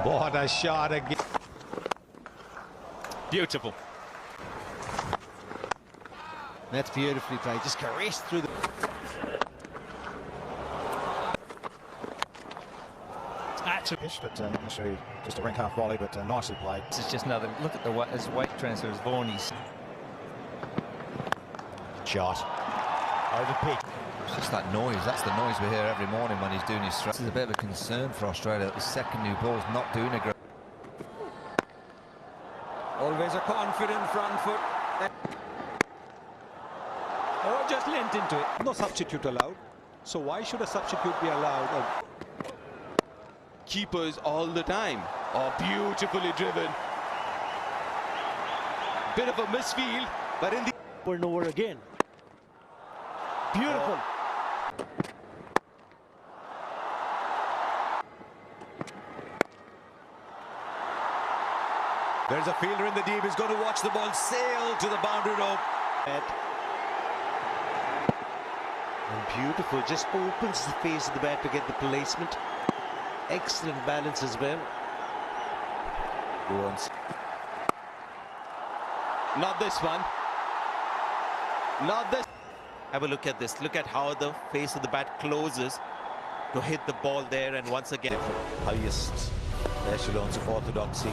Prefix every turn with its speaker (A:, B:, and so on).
A: What a shot again.
B: Beautiful.
C: That's beautifully played. Just caressed through the...
A: But necessarily just a rank half volley, but nicely played.
D: This is just another look at his weight transfer as Vaughan. He's
A: Shot. Over pick.
E: It's just that noise. That's the noise we hear every morning when he's doing his throw. This is a bit of a concern for Australia that the second new ball is not doing a great.
C: Always a confident front foot. Oh, just leant into it.
F: No substitute allowed. So why should a substitute be allowed?
B: Keepers all the time. Oh, beautifully driven. Bit of a misfield, but in the...
F: Over and over again. Beautiful.
A: There's a fielder in the deep. He's going to watch the ball sail to the boundary rope.
C: And beautiful. Just opens the face of the bat to get the placement. Excellent balance as well.
A: Once.
B: Not this one. Not this. Have a look at this. Look at how the face of the bat closes to hit the ball there, and once again.
A: Highest echelons of orthodoxy.